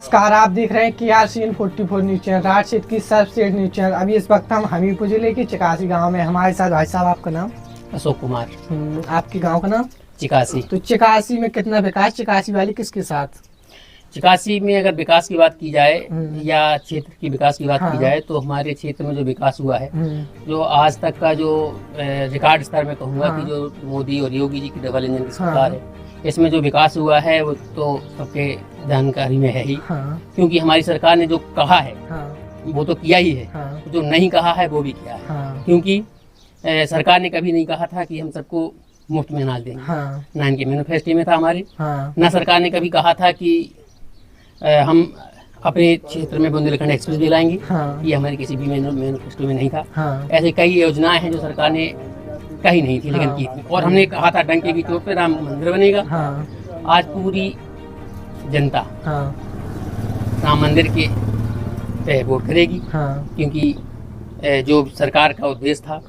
नमस्कार, आप देख रहे हैं KRCN 44 न्यूज चैनल, राठ क्षेत्र की सर्वश्रेष्ठ न्यूज चैनल। अभी इस वक्त हम हमीरपुर जिले के चिकासी गांव में, हमारे साथ भाई साहब, आपका नाम? अशोक कुमार। आपके गांव का नाम? चिकासी। तो चिकासी में कितना विकास, चिकासी वाली किसके साथ? चिकासी में अगर विकास की बात की जाए या क्षेत्र की विकास की बात की जाए तो हमारे क्षेत्र में जो विकास हुआ है, जो आज तक का जो रिकॉर्ड स्तर में कहूँगा कि जो मोदी और योगी जी की डबल इंजन की सरकार है, इसमें जो विकास हुआ है वो तो सबके जानकारी में है ही। क्योंकि हमारी सरकार ने जो कहा है वो तो किया ही है, जो नहीं कहा है वो भी किया है। क्योंकि सरकार ने कभी नहीं कहा था कि हम सबको मुफ्त में अनाज देंगे, ना इनके मैनिफेस्टो में था हमारे। ना सरकार ने कभी कहा था कि हम अपने क्षेत्र में बुंदेलखंड एक्सप्रेस दिलाएंगे, ये हमारे किसी भी मैनिफेस्टो में नहीं था। ऐसे कई योजनाएं हैं जो सरकार ने कही नहीं थी लेकिन की थी। और हमने कहा था डंके की चोट पे राम मंदिर बनेगा। आज पूरी जनता राम मंदिर के पे वोट करेगी, क्योंकि जो सरकार का उद्देश्य था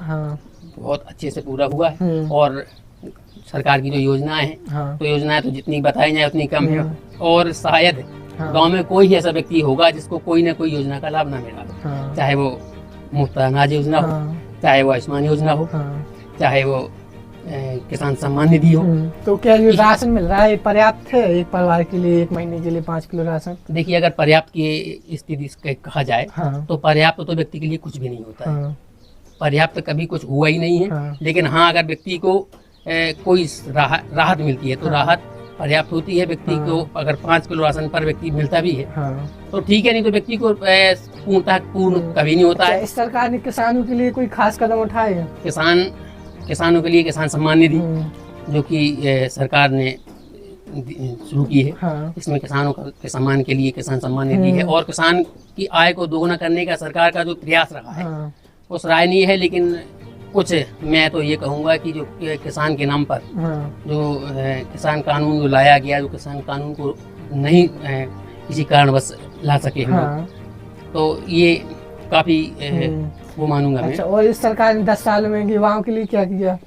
बहुत अच्छे से पूरा हुआ है। और सरकार की जो योजनाएं हैं, तो योजनाएं तो जितनी बताई जाए उतनी कम है। और शायद गांव में कोई ही ऐसा व्यक्ति होगा जिसको कोई ना कोई योजना का लाभ ना मिला, चाहे वो मुफ्त अनाज योजना हो, चाहे वो आयुष्मान योजना हो, चाहे वो किसान सम्मान निधि हो। तो क्या जो राशन मिल रहा है पर्याप्त है एक परिवार के लिए, एक महीने के लिए 5 किलो राशन? देखिए, अगर पर्याप्त की स्थिति कहा जाए तो पर्याप्त तो व्यक्ति के लिए कुछ भी नहीं होता है। पर्याप्त कभी कुछ हुआ ही नहीं है। लेकिन हाँ, अगर व्यक्ति को कोई राहत मिलती है तो राहत पर्याप्त होती है। व्यक्ति को अगर 5 किलो राशन पर व्यक्ति मिलता भी है तो ठीक है, नहीं तो व्यक्ति को पूर्ण कभी नहीं होता है। इस सरकार ने किसानों के लिए कोई खास कदम उठाए हैं? किसानों के लिए किसान सम्मान निधि जो कि सरकार ने शुरू की है, इसमें किसानों के सम्मान के लिए किसान सम्मान निधि है। और किसान की आय को दोगुना करने का सरकार का जो प्रयास रहा है वो सराहनीय है। लेकिन कुछ मैं तो ये कहूँगा कि जो किसान के नाम पर जो किसान कानून जो लाया गया, जो किसान कानून को नहीं किसी कारणवश ला सके हम, तो ये काफी वो मानूंगा मैं। अच्छा, और इस सरकार ने 10 साल में युवाओं के लिए क्या किया?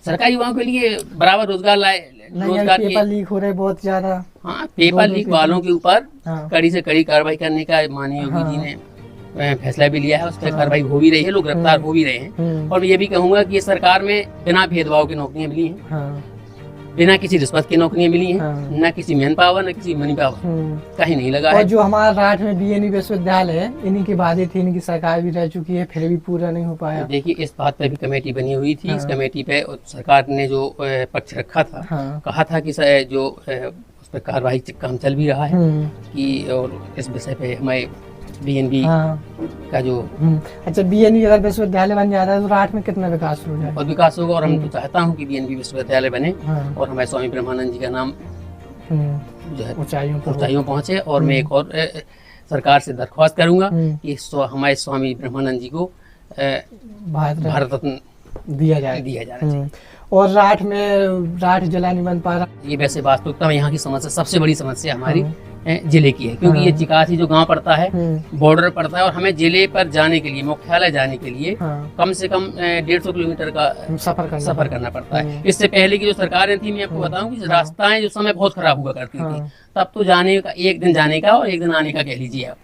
सरकार युवाओं के लिए बराबर रोजगार लाए। रोजगार पेपर लीक हो रहे बहुत ज्यादा। हाँ, पेपर लीक वालों के ऊपर कड़ी से कड़ी कार्रवाई करने का माननीय योगी जी ने फैसला भी लिया है। उस पर कार्रवाई हो भी रही है, लोग गिरफ्तार हो भी रहे हैं। और ये भी कहूँगा कि इस सरकार में बिना भेदभाव की नौकरियां मिली हैं, बिना किसी रिश्वत की नौकरियां मिली हैं, न किसी मैन पावर न किसी मनी पावर कहीं नहीं लगा है। और जो हमारा राठ में BNV विश्वविद्यालय है, इन्हीं के वादे थे, इनकी सरकार भी रह चुकी है, फिर भी पूरा नहीं हो पाया। देखिए, इस बात पे भी कमेटी बनी हुई थी। इस कमेटी पे सरकार ने जो पक्ष रखा था, कहा था कि जो उस पर कार्रवाई काम चल भी रहा है कि, और इस विषय पे हमें BNV का जो अच्छा, BNV अगर विश्वविद्यालय बन जाता है तो राठ में कितना विकास हो जाए? और विकास होगा। और हम तो चाहता हूँ कि BNV विश्वविद्यालय बने और हमारे स्वामी ब्रह्मानंद जी का नाम जो है ऊंचाइयों पहुँचे। और मैं एक और सरकार से दरख्वास्त करूंगा कि हमारे स्वामी ब्रह्मानंद जी को भारत रत्न दिया जाए। और राठ जिला नहीं बन पा रहा। ये वैसे वास्तविकता में यहाँ की समस्या, सबसे बड़ी समस्या हमारी जिले की है। क्योंकि ये चिकासी जो गांव पड़ता है, बॉर्डर पड़ता है, और हमें जिले पर जाने के लिए, मुख्यालय जाने के लिए कम से कम 150 किलोमीटर का सफर करना पड़ता है। इससे पहले की जो सरकारें थी, मैं आपको बताऊं कि रास्ताएं जो समय बहुत खराब हुआ करती थी, तब तो जाने का एक दिन जाने का और एक दिन आने का कह लीजिए आप।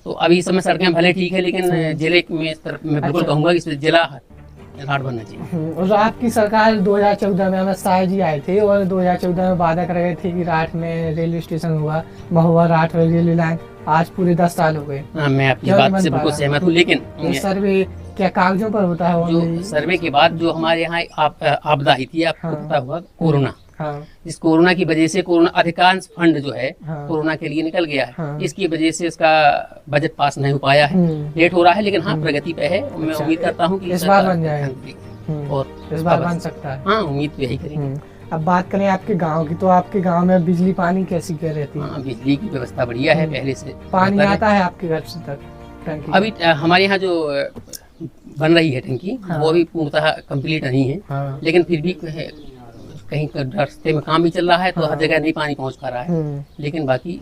तो अभी समय सड़कें भले ठीक है, लेकिन जिले में मैं बिल्कुल कहूँगा कि जिला राठ बनना चाहिए। और आपकी सरकार 2014 में अमित शाह जी आए थे और 2014 में वादा कर रहे थे कि राठ में रेलवे स्टेशन हुआ, महुआ राठ रेलवे लाइन। आज पूरे 10 साल हो गए। मैं आपकी बात से बिल्कुल सहमत हूँ। लेकिन सर्वे क्या कागजों पर होता है? जो सर्वे के बाद जो हमारे यहाँ आपदा आई थी, आपको पता हुआ, कोरोना। इस कोरोना की वजह से अधिकांश फंड जो है कोरोना के लिए निकल गया है। इसकी वजह से इसका बजट पास नहीं हो पाया है, लेट हो रहा है। लेकिन हाँ, प्रगति पे है। मैं उम्मीद करता हूँ कि इस बार बन जाएगा और इस बार बन सकता है। हाँ, उम्मीद तो यही करेंगे। अब बात करें आपके गांव की, तो आपके गांव में बिजली पानी कैसी क्या रहती है? बिजली की व्यवस्था बढ़िया है पहले से। पानी आता है आपके घर से तक? टंकी अभी हमारे यहाँ जो बन रही है टंकी, वो भी पूर्णतः कंप्लीट नहीं है। लेकिन फिर भी कहीं रास्ते में काम भी चल रहा है, तो हर जगह नहीं पानी पहुंच पा रहा है। लेकिन बाकी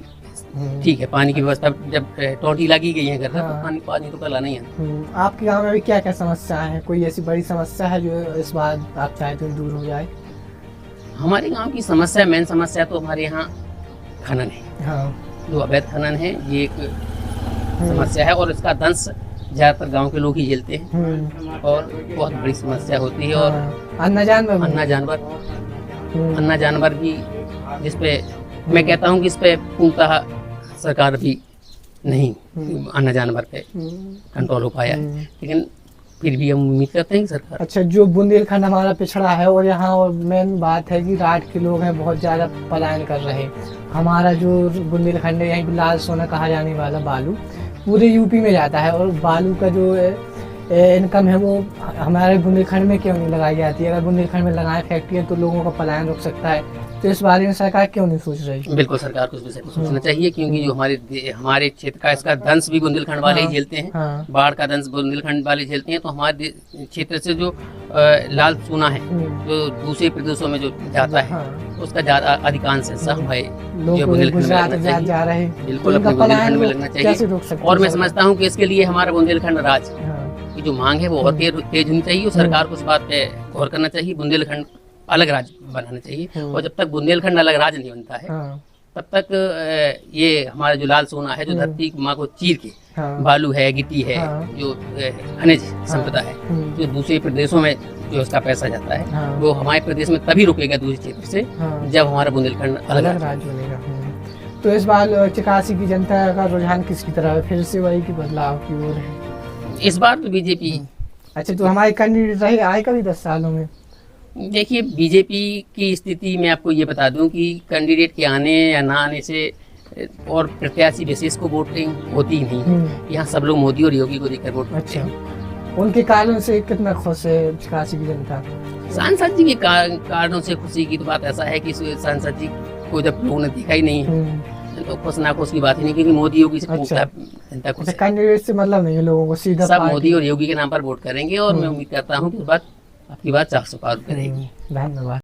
ठीक है, पानी की व्यवस्था। जब टोटी लगी गई है घर में, तो पानी तो कल नहीं है। आपके गांव में भी क्या क्या समस्या है? कोई ऐसी बड़ी समस्या है जो इस बार आप चाहते हो दूर हो जाए? हमारे गांव की समस्या, मेन समस्या तो हमारे यहाँ खनन है। जो अवैध खनन है ये एक समस्या है और इसका दंश ज्यादातर गांव के लोग ही झेलते हैं और बहुत बड़ी समस्या होती है। और अन्ना जानवर भी जिसपे मैं कहता हूँ कि इस पे पूर्णतः सरकार भी नहीं अन्ना जानवर पे कंट्रोल हो पाया है, लेकिन फिर भी हम उम्मीद करते हैं कि सरकार। अच्छा, जो बुंदेलखंड हमारा पिछड़ा है और यहाँ और मेन बात है कि राठ के लोग हैं बहुत ज़्यादा पलायन कर रहे हैं। हमारा जो बुंदेलखंड है यहीं पे लाल सोना कहा जाने वाला बालू पूरे यूपी में जाता है और बालू का जो इनकम है वो हमारे बुंदेलखंड में क्यों नहीं लगाई जाती है? अगर बुंदेलखंड में लगाए फैक्ट्रियाँ तो लोगों का पलायन रुक सकता है, तो इस बारे में सरकार क्यों नहीं सोच रही? बिल्कुल सरकार को इस विषय पर सोचना चाहिए, क्योंकि जो हमारे क्षेत्र का इसका दंश भी बुंदेलखंड वाले ही झेलते हैं। बाढ़ का दंश बुंदेलखंड वाले झेलते हैं, तो हमारे क्षेत्र से जो लाल सोना है जो दूसरे प्रदेशों में जो जाता है उसका ज्यादा अधिकांश हिस्सा हमारे जो बुंदेलखंड में लगना चाहिए। बिल्कुल अपने बुंदेलखंड में लगना चाहिए। और मैं समझता हूँ कि इसके लिए हमारा बुंदेलखंड राज्य की जो मांग है वो और तेज होनी चाहिए और सरकार को इस बात पे गौर करना चाहिए। बुंदेलखंड अलग राज्य बनाना चाहिए और जब तक बुंदेलखंड अलग राज्य नहीं बनता है तब तक ये हमारा जो लाल सोना है जो धरती माँ को चीर के बालू है, गिट्टी है, जो खनिज संपदा है जो दूसरे प्रदेशों में जो उसका पैसा जाता है वो हमारे प्रदेश में तभी रुकेगा दूसरे क्षेत्र से जब हमारा बुंदेलखंड अलग राज्य बनेगा। तो इस बार चिकासी की जनता का रुझान किसकी तरफ है? फिर से वही की बदलाव की ओर है इस बार तो बीजेपी। अच्छा, तो हमारे कैंडिडेट रहे आए कभी 10 सालों में? देखिए, बीजेपी की स्थिति में आपको ये बता दूं कि कैंडिडेट के आने या ना आने से और प्रत्याशी विशेष को वोटिंग होती ही नहीं। यहाँ सब लोग मोदी और योगी को देखकर वोट करते हैं। उनके कारणों से कितना खुश है चिकासी की जनता? सांसद जी के कारणों से खुशी की तो बात ऐसा है कि सांसद जी को जब लोगों ने देखा ही नहीं तो खुश ना खुश की बात ही नहीं, क्योंकि मोदी योगी से जनता खुश है। कैंडिडेट से मतलब नहीं है लोगों को, सीधा सब मोदी और योगी के नाम पर वोट करेंगे और मैं उम्मीद करता हूँ कि इस बार आपकी बात 400 पार करेगी। धन्यवाद।